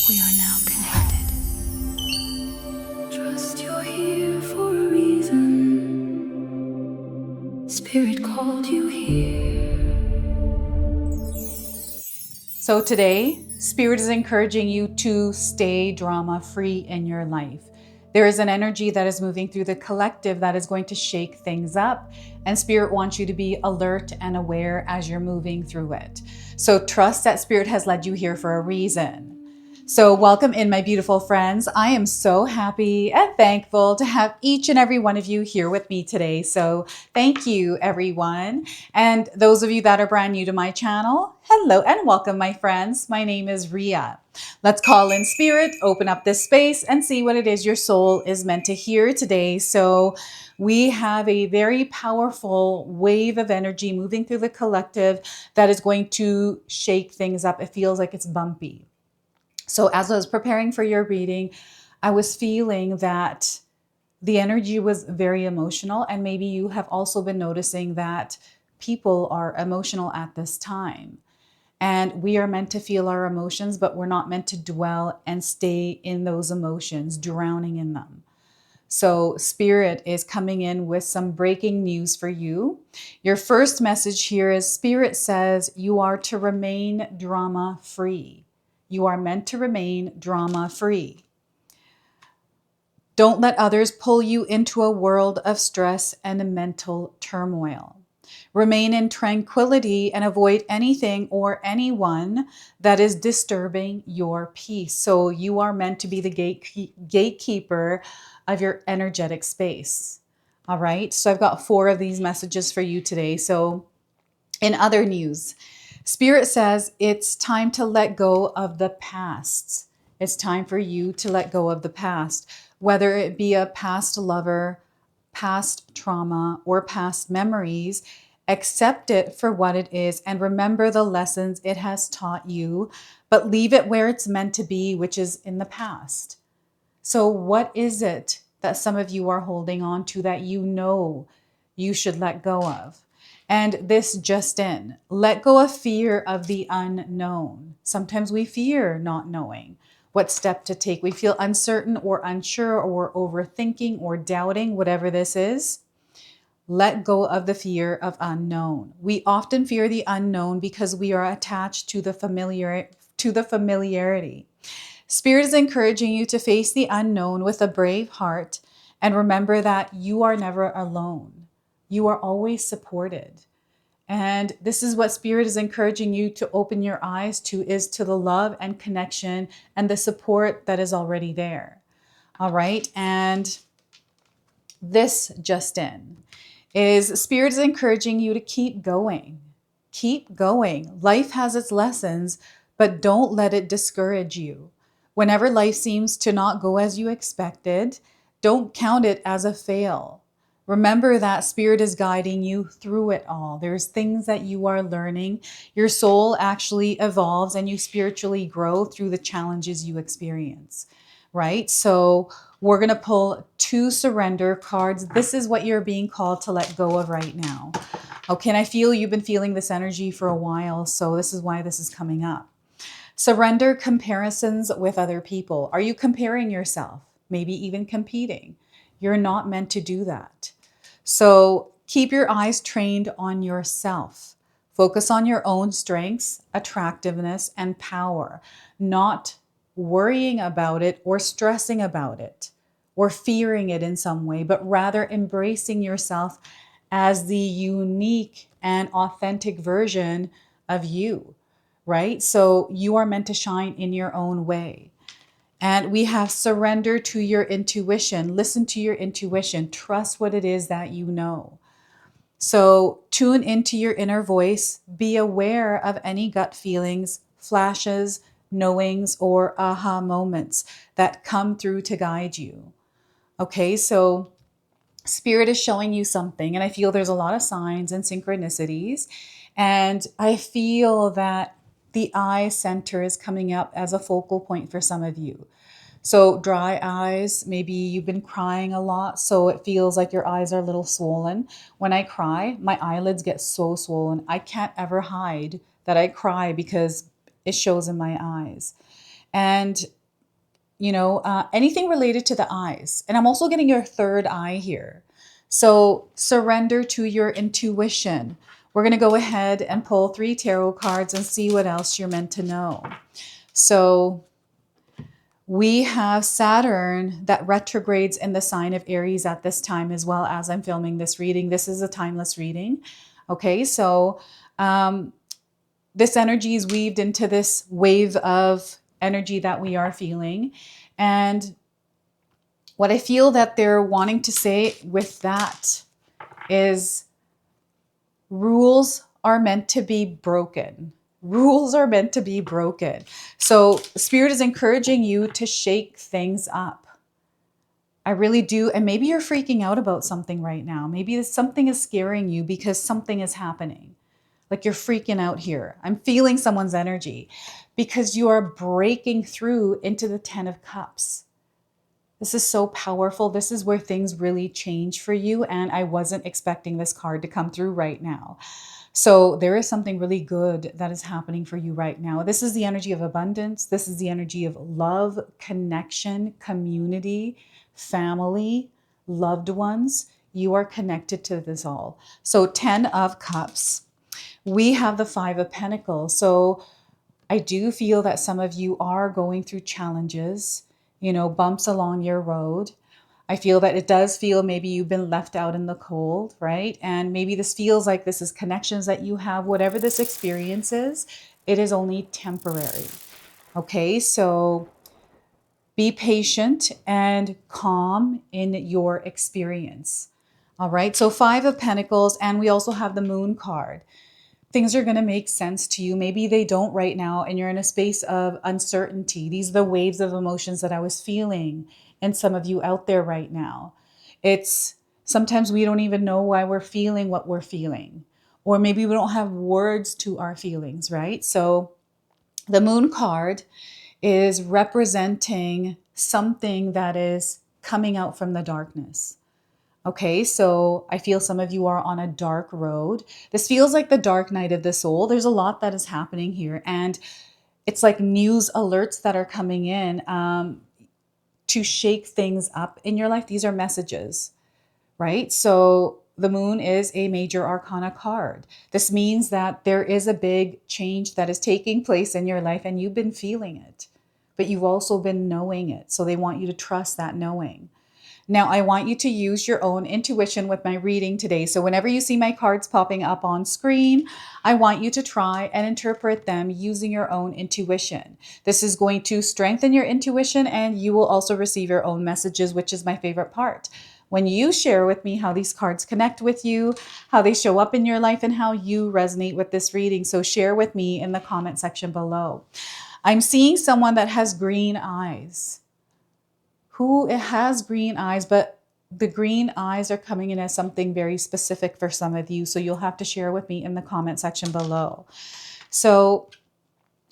We are now connected. Trust you're here for a reason. Spirit called you here. So today, Spirit is encouraging you to stay drama-free in your life. There is an energy that is moving through the collective that is going to shake things up, and Spirit wants you to be alert and aware as you're moving through it. So trust that Spirit has led you here for a reason. So welcome in, my beautiful friends. I am so happy and thankful to have each and every one of you here with me today. So thank you, everyone. And those of you that are brand new to my channel, hello and welcome, my friends. My name is Ria. Let's call in Spirit, open up this space, and see what it is your soul is meant to hear today. So we have a very powerful wave of energy moving through the collective that is going to shake things up. It feels like it's bumpy. So as I was preparing for your reading, I was feeling that the energy was very emotional. And maybe you have also been noticing that people are emotional at this time. And we are meant to feel our emotions, but we're not meant to dwell and stay in those emotions, drowning in them. So Spirit is coming in with some breaking news for you. Your first message here is Spirit says you are to remain drama free. You are meant to remain drama free. Don't let others pull you into a world of stress and mental turmoil. Remain in tranquility and avoid anything or anyone that is disturbing your peace. So you are meant to be the gatekeeper of your energetic space. All right. So I've got 4 of these messages for you today. So in other news, Spirit says it's time to let go of the past. It's time for you to let go of the past, whether it be a past lover, past trauma, or past memories. Accept it for what it is and remember the lessons it has taught you, but leave it where it's meant to be, which is in the past. So, what is it that some of you are holding on to that you know you should let go of? And this just in, let go of fear of the unknown. Sometimes we fear not knowing what step to take. We feel uncertain or unsure or overthinking or doubting, whatever this is. Let go of the fear of unknown. We often fear the unknown because we are attached to the familiarity. Spirit is encouraging you to face the unknown with a brave heart and remember that you are never alone. You are always supported. And this is what Spirit is encouraging you to open your eyes to, is to the love and connection and the support that is already there. All right. And this just in is Spirit is encouraging you to keep going. Keep going. Life has its lessons, but don't let it discourage you. Whenever life seems to not go as you expected, don't count it as a fail. Remember that Spirit is guiding you through it all. There's things that you are learning. Your soul actually evolves and you spiritually grow through the challenges you experience, right? So we're going to pull 2 surrender cards. This is what you're being called to let go of right now. Okay, and I feel you've been feeling this energy for a while, so this is why this is coming up. Surrender comparisons with other people. Are you comparing yourself? Maybe even competing. You're not meant to do that. So keep your eyes trained on yourself. Focus on your own strengths, attractiveness, and power, not worrying about it or stressing about it or fearing it in some way, but rather embracing yourself as the unique and authentic version of you, right? So you are meant to shine in your own way. And we have surrender to your intuition. Listen to your intuition. Trust what it is that you know. So tune into your inner voice. Be aware of any gut feelings, flashes, knowings, or aha moments that come through to guide you. Okay, so Spirit is showing you something, and I feel there's a lot of signs and synchronicities. And I feel that the eye center is coming up as a focal point for some of you. So dry eyes, maybe you've been crying a lot, so it feels like your eyes are a little swollen. When I cry, my eyelids get so swollen. I can't ever hide that I cry because it shows in my eyes. And anything related to the eyes. And I'm also getting your third eye here. So surrender to your intuition. We're going to go ahead and pull 3 tarot cards and see what else you're meant to know. So we have Saturn that retrogrades in the sign of Aries at this time as well as I'm filming this reading. This is a timeless reading. Okay, so this energy is weaved into this wave of energy that we are feeling. And what I feel that they're wanting to say with that is rules are meant to be broken. Rules are meant to be broken. So Spirit is encouraging you to shake things up. I really do. And maybe you're freaking out about something right now. Maybe something is scaring you because something is happening. Like you're freaking out here. I'm feeling someone's energy because you are breaking through into the 10 of Cups. This is so powerful. This is where things really change for you. And I wasn't expecting this card to come through right now. So there is something really good that is happening for you right now. This is the energy of abundance. This is the energy of love, connection, community, family, loved ones. You are connected to this all. So 10 of Cups. We have the 5 of Pentacles. So I do feel that some of you are going through challenges, bumps along your road. I feel that it does feel maybe you've been left out in the cold, right? And maybe this feels like this is connections that you have. Whatever this experience is, it is only temporary. Okay, so be patient and calm in your experience. All right, so 5 of Pentacles, and we also have the Moon card. Things are going to make sense to you. Maybe they don't right now, and you're in a space of uncertainty. These are the waves of emotions that I was feeling, and some of you out there right now. It's sometimes we don't even know why we're feeling what we're feeling, or maybe we don't have words to our feelings, right? So the Moon card is representing something that is coming out from the darkness. Okay, so I feel some of you are on a dark road. This feels like the dark night of the soul. There's a lot that is happening here. And it's like news alerts that are coming in to shake things up in your life. These are messages, right? So the Moon is a major arcana card. This means that there is a big change that is taking place in your life and you've been feeling it, but you've also been knowing it. So they want you to trust that knowing. Now, I want you to use your own intuition with my reading today. So whenever you see my cards popping up on screen, I want you to try and interpret them using your own intuition. This is going to strengthen your intuition and you will also receive your own messages, which is my favorite part. When you share with me how these cards connect with you, how they show up in your life, and how you resonate with this reading. So share with me in the comment section below. I'm seeing someone that has green eyes. Who has green eyes, but the green eyes are coming in as something very specific for some of you. So you'll have to share with me in the comment section below. So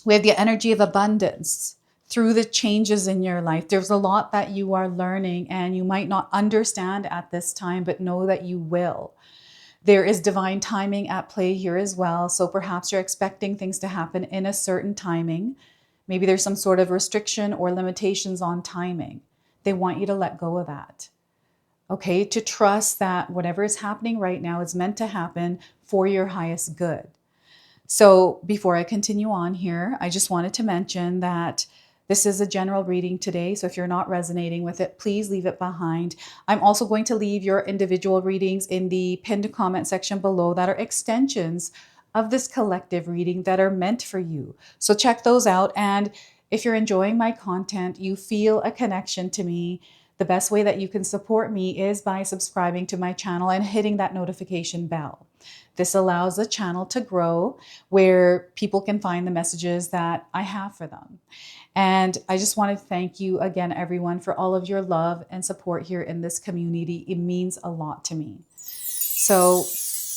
we have the energy of abundance through the changes in your life. There's a lot that you are learning and you might not understand at this time, but know that you will. There is divine timing at play here as well. So perhaps you're expecting things to happen in a certain timing. Maybe there's some sort of restriction or limitations on timing. They want you to let go of that. Okay, to trust that whatever is happening right now is meant to happen for your highest good. So before I continue on here, I just wanted to mention that this is a general reading today. So if you're not resonating with it, please leave it behind. I'm also going to leave your individual readings in the pinned comment section below that are extensions of this collective reading that are meant for you. So check those out. And if you're enjoying my content, you feel a connection to me, the best way that you can support me is by subscribing to my channel and hitting that notification bell. This allows the channel to grow where people can find the messages that I have for them. And I just want to thank you again, everyone, for all of your love and support here in this community. It means a lot to me. So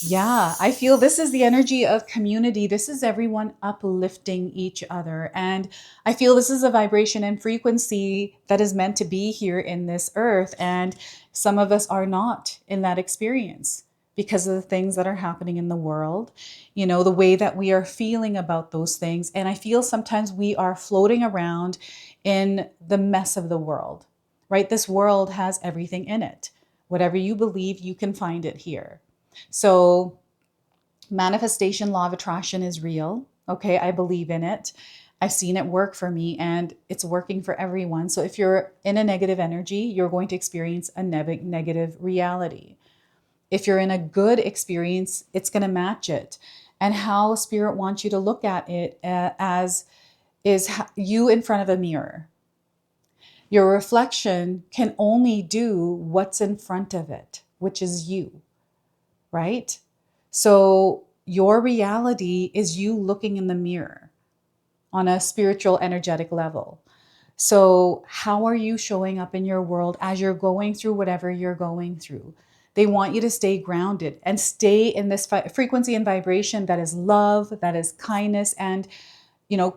yeah, I feel this is the energy of community. This is everyone uplifting each other. And I feel this is a vibration and frequency that is meant to be here in this earth. And some of us are not in that experience. because of the things that are happening in the world, the way that we are feeling about those things. And I feel sometimes we are floating around in the mess of the world, right? This world has everything in it. Whatever you believe, you can find it here. So manifestation, law of attraction is real. Okay, I believe in it. I've seen it work for me and it's working for everyone. So if you're in a negative energy, you're going to experience a negative reality. If you're in a good experience, it's going to match it. And how Spirit wants you to look at it as is you in front of a mirror. Your reflection can only do what's in front of it, which is you, right? So your reality is you looking in the mirror on a spiritual, energetic level. So how are you showing up in your world as you're going through whatever you're going through? They want you to stay grounded and stay in this frequency and vibration that is love, that is kindness, and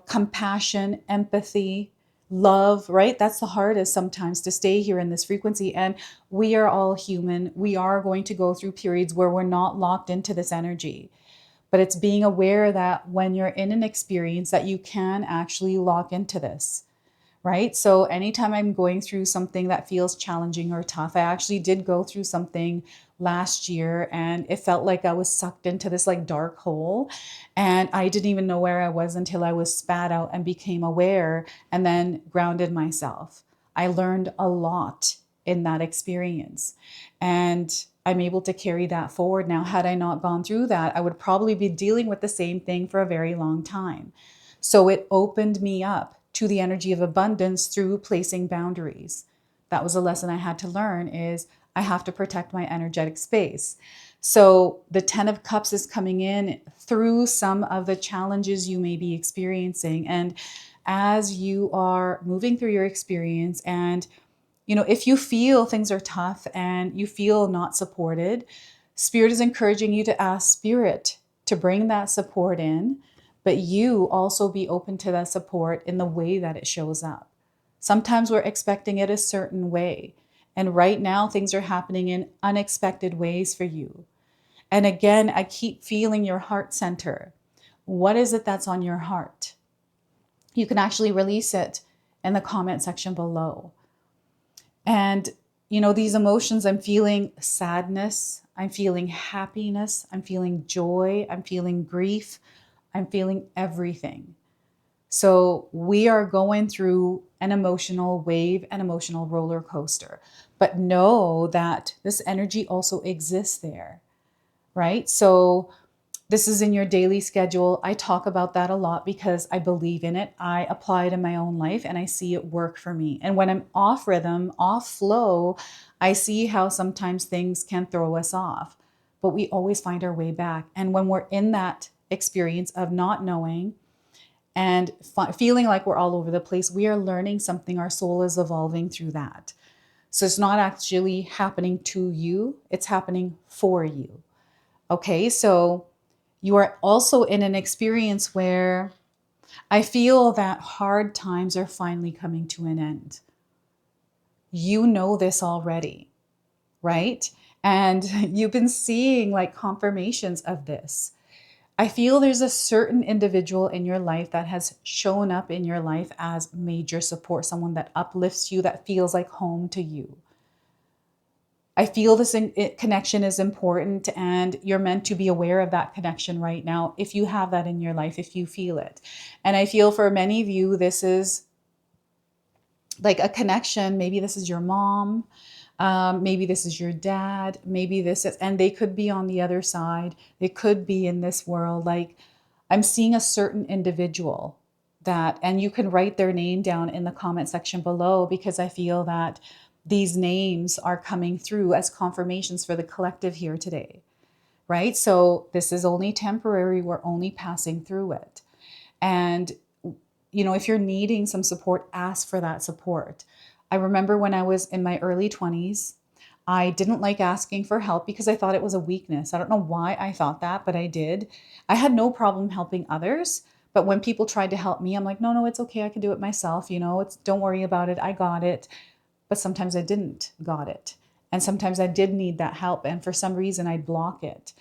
compassion, empathy, love, right? That's the hardest sometimes, to stay here in this frequency. And we are all human. We are going to go through periods where we're not locked into this energy. But it's being aware that when you're in an experience that you can actually lock into this, right? So anytime I'm going through something that feels challenging or tough, I actually did go through something last year and it felt like I was sucked into this like dark hole and I didn't even know where I was until I was spat out and became aware and then grounded myself. I learned a lot in that experience and I'm able to carry that forward now. Had I not gone through that, I would probably be dealing with the same thing for a very long time. So it opened me up to the energy of abundance through placing boundaries. That was a lesson I had to learn, is I have to protect my energetic space. So the 10 of Cups is coming in through some of the challenges you may be experiencing. And as you are moving through your experience, and if you feel things are tough and you feel not supported, Spirit is encouraging you to ask Spirit to bring that support in, but you also be open to that support in the way that it shows up. Sometimes we're expecting it a certain way. And right now, things are happening in unexpected ways for you. And again, I keep feeling your heart center. What is it that's on your heart? You can actually release it in the comment section below. And, these emotions, I'm feeling sadness, I'm feeling happiness, I'm feeling joy, I'm feeling grief, I'm feeling everything. So we are going through an emotional wave, an emotional roller coaster, but know that this energy also exists there, right? So this is in your daily schedule. I talk about that a lot because I believe in it. I apply it in my own life and I see it work for me. And when I'm off rhythm, off flow, I see how sometimes things can throw us off, but we always find our way back. And when we're in that experience of not knowing and feeling like we're all over the place, we are learning something. Our soul is evolving through that. So it's not actually happening to you, it's happening for you. Okay, so you are also in an experience where I feel that hard times are finally coming to an end. You know this already, right? And you've been seeing like confirmations of this. I feel there's a certain individual in your life that has shown up in your life as major support, someone that uplifts you, that feels like home to you. I feel this connection is important and you're meant to be aware of that connection right now. If you have that in your life, if you feel it. And I feel for many of you, this is like a connection. Maybe this is your mom. Maybe this is your dad. Maybe this is, and they could be on the other side. They could be in this world. Like I'm seeing a certain individual that, and you can write their name down in the comment section below, because I feel that these names are coming through as confirmations for the collective here today, right? So this is only temporary. We're only passing through it. And, if you're needing some support, ask for that support. I remember when I was in my early 20s, I didn't like asking for help because I thought it was a weakness. I don't know why I thought that, but I did. I had no problem helping others. But when people tried to help me, I'm like, no, it's okay. I can do it myself. Don't worry about it. I got it. But sometimes I didn't got it. And sometimes I did need that help. And for some reason, I'd block it.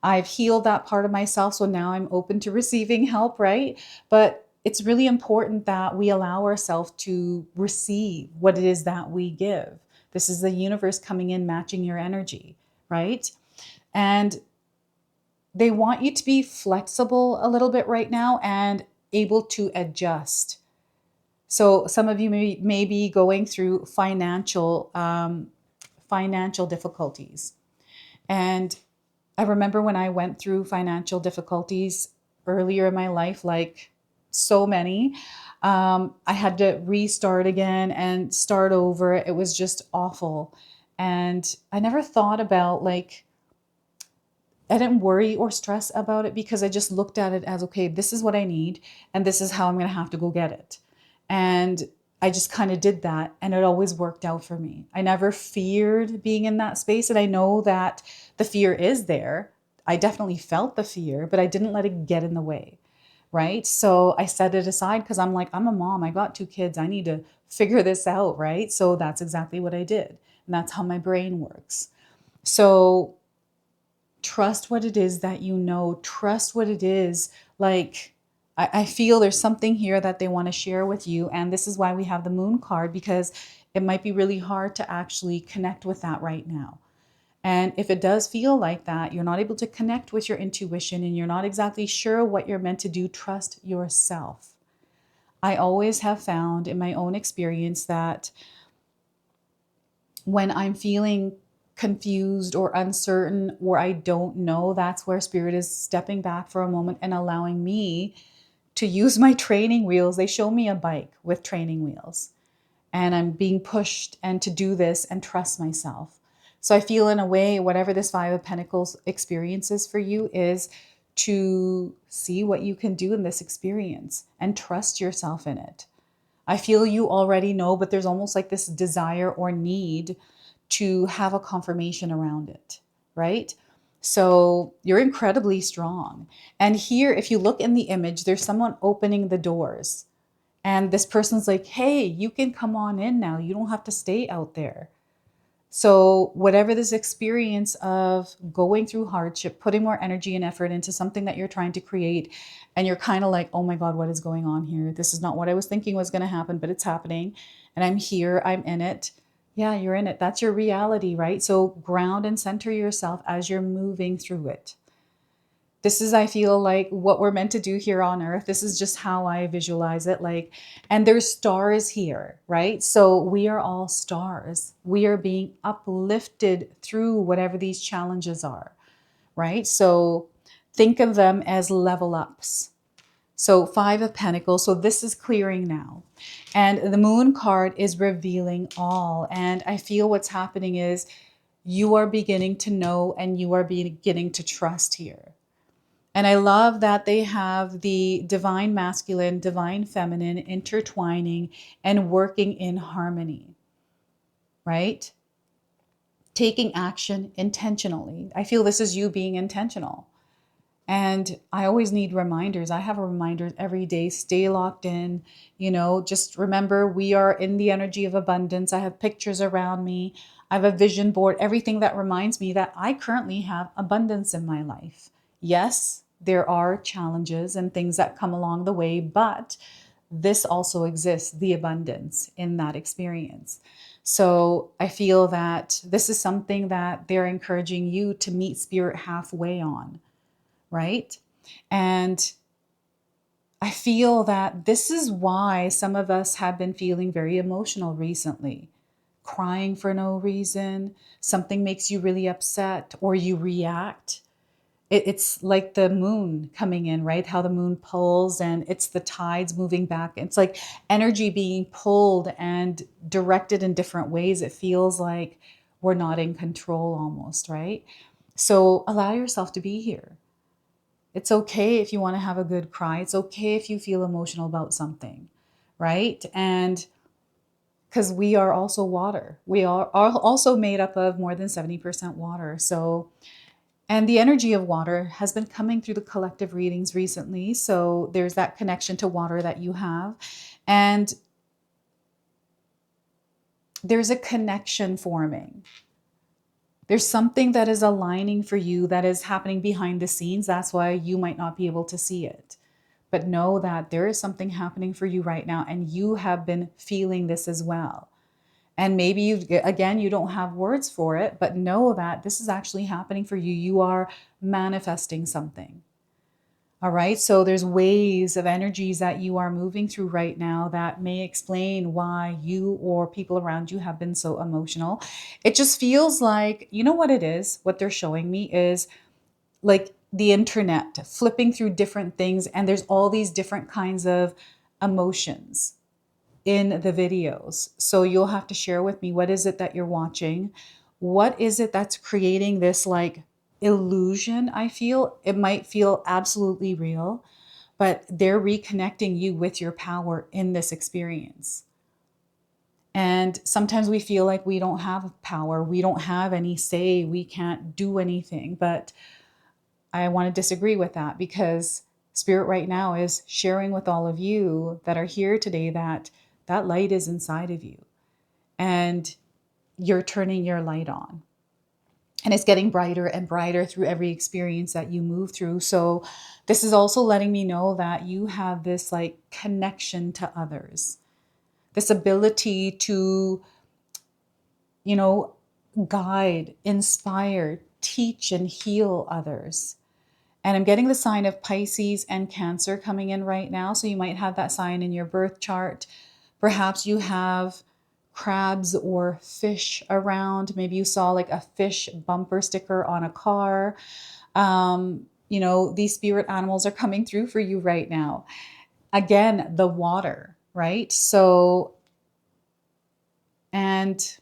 I've healed that part of myself. So now I'm open to receiving help, right? But it's really important that we allow ourselves to receive what it is that we give. This is the universe coming in, matching your energy, right? And they want you to be flexible a little bit right now and able to adjust. So some of you may be going through financial difficulties. And I remember when I went through financial difficulties earlier in my life, like so many, I had to restart again and start over. It was just awful. And I never thought about I didn't worry or stress about it because I just looked at it as, okay, this is what I need and this is how I'm going to have to go get it. And I just kind of did that and it always worked out for me. I never feared being in that space. And I know that the fear is there. I definitely felt the fear, but I didn't let it get in the way. Right. So I set it aside because I'm like, I'm a mom. I got 2 kids. I need to figure this out. Right. So that's exactly what I did. And that's how my brain works. So trust what it is that you know. Trust what it is. I feel there's something here that they want to share with you. And this is why we have the moon card, because it might be really hard to actually connect with that right now. And if it does feel like that, you're not able to connect with your intuition and you're not exactly sure what you're meant to do, trust yourself. I always have found in my own experience that when I'm feeling confused or uncertain or I don't know, that's where spirit is stepping back for a moment and allowing me to use my training wheels. They show me a bike with training wheels and I'm being pushed and to do this and trust myself. So I feel in a way, whatever this 5 of Pentacles experience is for you is to see what you can do in this experience and trust yourself in it. I feel you already know, but there's almost like this desire or need to have a confirmation around it, right? So you're incredibly strong. And here, if you look in the image, there's someone opening the doors. And this person's like, hey, you can come on in now. You don't have to stay out there. So whatever this experience of going through hardship, putting more energy and effort into something that you're trying to create, and you're kind of like, oh my God, what is going on here? This is not what I was thinking was going to happen, but it's happening. And I'm here, I'm in it. Yeah, you're in it. That's your reality, right? So ground and center yourself as you're moving through it. This is, I feel like, what we're meant to do here on earth. This is just how I visualize it. And there's stars here, right? So we are all stars. We are being uplifted through whatever these challenges are, right? So think of them as level ups. So 5 of Pentacles. So this is clearing now. And the moon card is revealing all. And I feel what's happening is you are beginning to know and you are beginning to trust here. And I love that they have the divine masculine, divine feminine intertwining and working in harmony, right? Taking action intentionally. I feel this is you being intentional. And I always need reminders. I have reminders every day. Stay locked in. Just remember we are in the energy of abundance. I have pictures around me. I have a vision board, everything that reminds me that I currently have abundance in my life. Yes, there are challenges and things that come along the way, but this also exists, the abundance in that experience. So I feel that this is something that they're encouraging you to meet spirit halfway on, right? And I feel that this is why some of us have been feeling very emotional recently, crying for no reason. Something makes you really upset or you react. It's like the moon coming in, right? How the moon pulls and it's the tides moving back. It's like energy being pulled and directed in different ways. It feels like we're not in control almost, right? So allow yourself to be here. It's okay if you want to have a good cry. It's okay if you feel emotional about something, right? And because we are also water. We are also made up of more than 70% water. So and the energy of water has been coming through the collective readings recently. So there's that connection to water that you have. And there's a connection forming. There's something that is aligning for you that is happening behind the scenes. That's why you might not be able to see it. But know that there is something happening for you right now, and you have been feeling this as well. And maybe you don't have words for it, but know that this is actually happening for you. You are manifesting something. All right. So there's waves of energies that you are moving through right now that may explain why you or people around you have been so emotional. It just feels like, you know what it is? What they're showing me is like the internet, flipping through different things, and there's all these different kinds of emotions in the videos. So you'll have to share with me, what is it that you're watching? What is it that's creating this like illusion? I feel it might feel absolutely real, but they're reconnecting you with your power in this experience. And sometimes we feel like we don't have power, we don't have any say, we can't do anything. But I want to disagree with that, because Spirit right now is sharing with all of you that are here today that that light is inside of you, and you're turning your light on. And it's getting brighter and brighter through every experience that you move through. So this is also letting me know that you have this like connection to others, this ability to, you know, guide, inspire, teach, and heal others. And I'm getting the sign of Pisces and Cancer coming in right now. So you might have that sign in your birth chart. Perhaps you have crabs or fish around. Maybe you saw like a fish bumper sticker on a car. You know, these spirit animals are coming through for you right now. Again, the water, right? So, and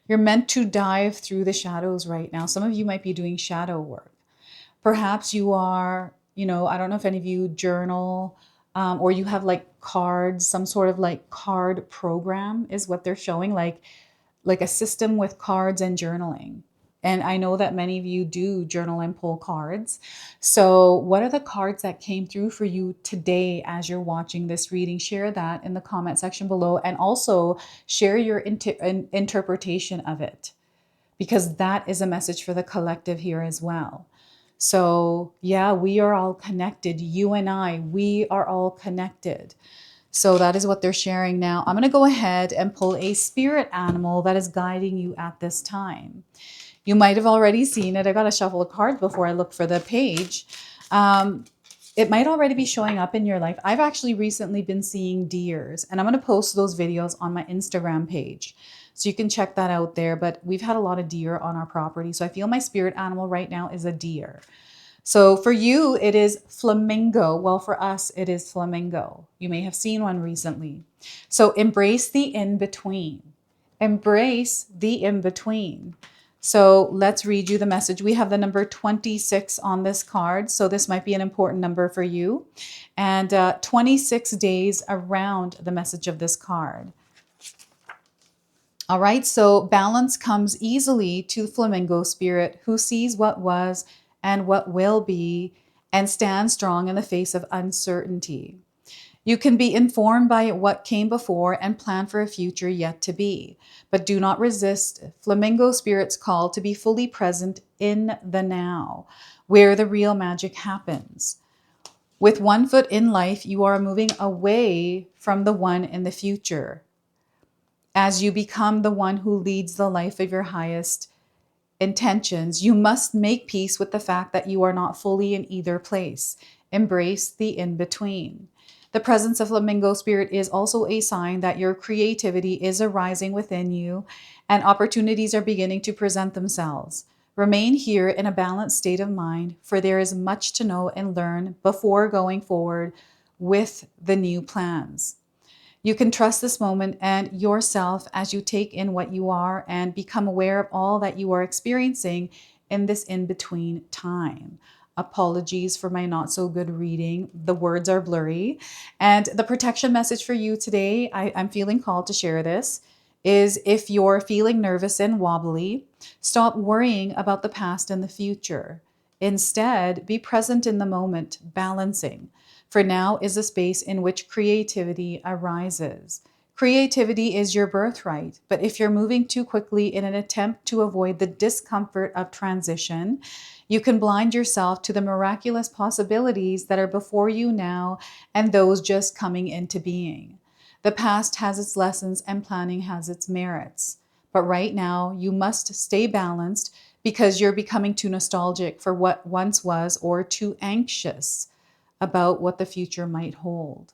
you're meant to dive through the shadows right now. Some of you might be doing shadow work. Perhaps you are, you know, I don't know if any of you journal, or you have like cards, some sort of like card program is what they're showing, like a system with cards and journaling. And I know that many of you do journal and pull cards. So what are the cards that came through for you today as you're watching this reading? Share that in the comment section below, and also share your interpretation of it, because that is a message for the collective here as well. So yeah, we are all connected. You and I, we are all connected. So that is what they're sharing now. I'm going to go ahead and pull a spirit animal that is guiding you at this time. You might have already seen it. I got to shuffle a card before I look for the page. It might already be showing up in your life. I've actually recently been seeing deers, and I'm going to post those videos on my Instagram page, so you can check that out there. But we've had a lot of deer on our property. So I feel my spirit animal right now is a deer. So for you, it is flamingo. Well, for us, it is flamingo. You may have seen one recently. So embrace the in-between. Embrace the in-between. So let's read you the message. We have the number 26 on this card. So this might be an important number for you. And 26 days around the message of this card. All right, so balance comes easily to the flamingo spirit, who sees what was and what will be and stands strong in the face of uncertainty. You can be informed by what came before and plan for a future yet to be, but do not resist flamingo spirit's call to be fully present in the now, where the real magic happens. With one foot in life, you are moving away from the one in the future, as you become the one who leads the life of your highest intentions. You must make peace with the fact that you are not fully in either place. Embrace the in-between. The presence of flamingo spirit is also a sign that your creativity is arising within you and opportunities are beginning to present themselves. Remain here in a balanced state of mind, for there is much to know and learn before going forward with the new plans. You can trust this moment and yourself as you take in what you are and become aware of all that you are experiencing in this in-between time. Apologies for my not so good reading. The words are blurry. And the protection message for you today, I'm feeling called to share this, is if you're feeling nervous and wobbly, stop worrying about the past and the future. Instead, be present in the moment, balancing. For now is a space in which creativity arises. Creativity is your birthright, but if you're moving too quickly in an attempt to avoid the discomfort of transition, you can blind yourself to the miraculous possibilities that are before you now and those just coming into being. The past has its lessons and planning has its merits. But right now, you must stay balanced because you're becoming too nostalgic for what once was or too anxious about what the future might hold.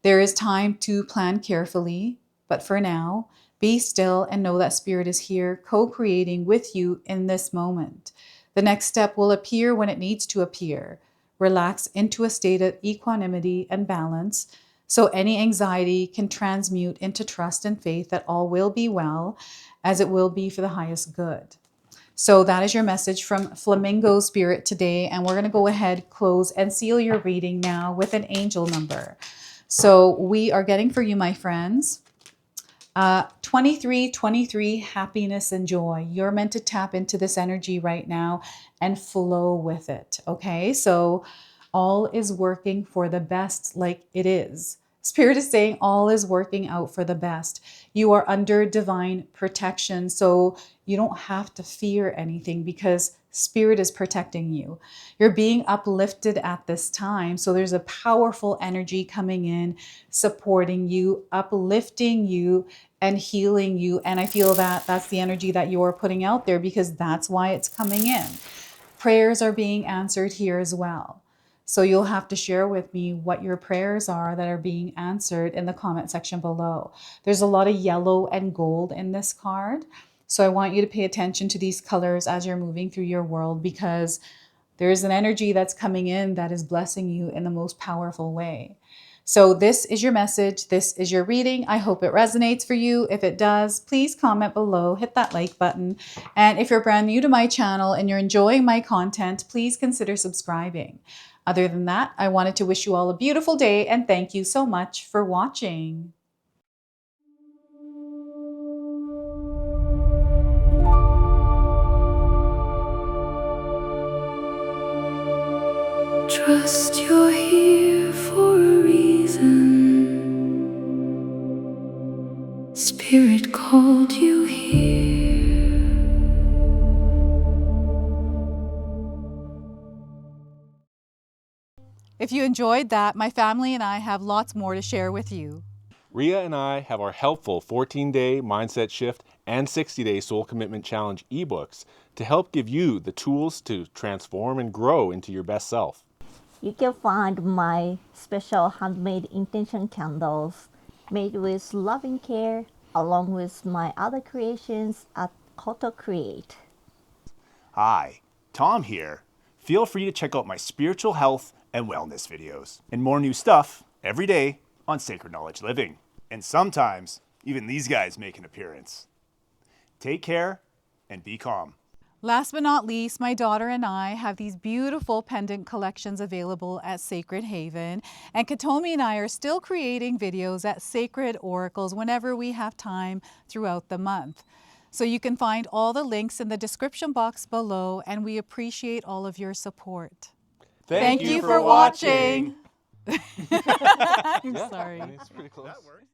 There is time to plan carefully, but for now, be still and know that Spirit is here co creating with you in this moment. The next step will appear when it needs to appear. Relax into a state of equanimity and balance so any anxiety can transmute into trust and faith that all will be well, as it will be for the highest good. So that is your message from Flamingo Spirit today. And we're going to go ahead, close, and seal your reading now with an angel number. So we are getting for you, my friends, 2323, happiness and joy. You're meant to tap into this energy right now and flow with it. Okay, so all is working for the best, like it is. Spirit is saying all is working out for the best. You are under divine protection, so you don't have to fear anything because Spirit is protecting you. You're being uplifted at this time, so there's a powerful energy coming in, supporting you, uplifting you, and healing you. And I feel that that's the energy that you're putting out there because that's why it's coming in. Prayers are being answered here as well. So you'll have to share with me what your prayers are that are being answered in the comment section below. There's a lot of yellow and gold in this card. So I want you to pay attention to these colors as you're moving through your world because there is an energy that's coming in that is blessing you in the most powerful way. So this is your message. This is your reading. I hope it resonates for you. If it does, please comment below, hit that like button. And if you're brand new to my channel and you're enjoying my content, please consider subscribing. Other than that, I wanted to wish you all a beautiful day and thank you so much for watching. Trust you're here for a reason. Spirit called you here. If you enjoyed that, my family and I have lots more to share with you. Ria and I have our helpful 14-day mindset shift and 60-day soul commitment challenge ebooks to help give you the tools to transform and grow into your best self. You can find my special handmade intention candles made with loving care along with my other creations at Koto Create. Hi, Tom here. Feel free to check out my spiritual health and wellness videos and more new stuff every day on Sacred Knowledge Living. And sometimes even these guys make an appearance. Take care and be calm. Last but not least, my daughter and I have these beautiful pendant collections available at Sacred Haven. And Katomi and I are still creating videos at Sacred Oracles whenever we have time throughout the month. So you can find all the links in the description box below, and we appreciate all of your support. Thank you for watching. I'm sorry. It's pretty close.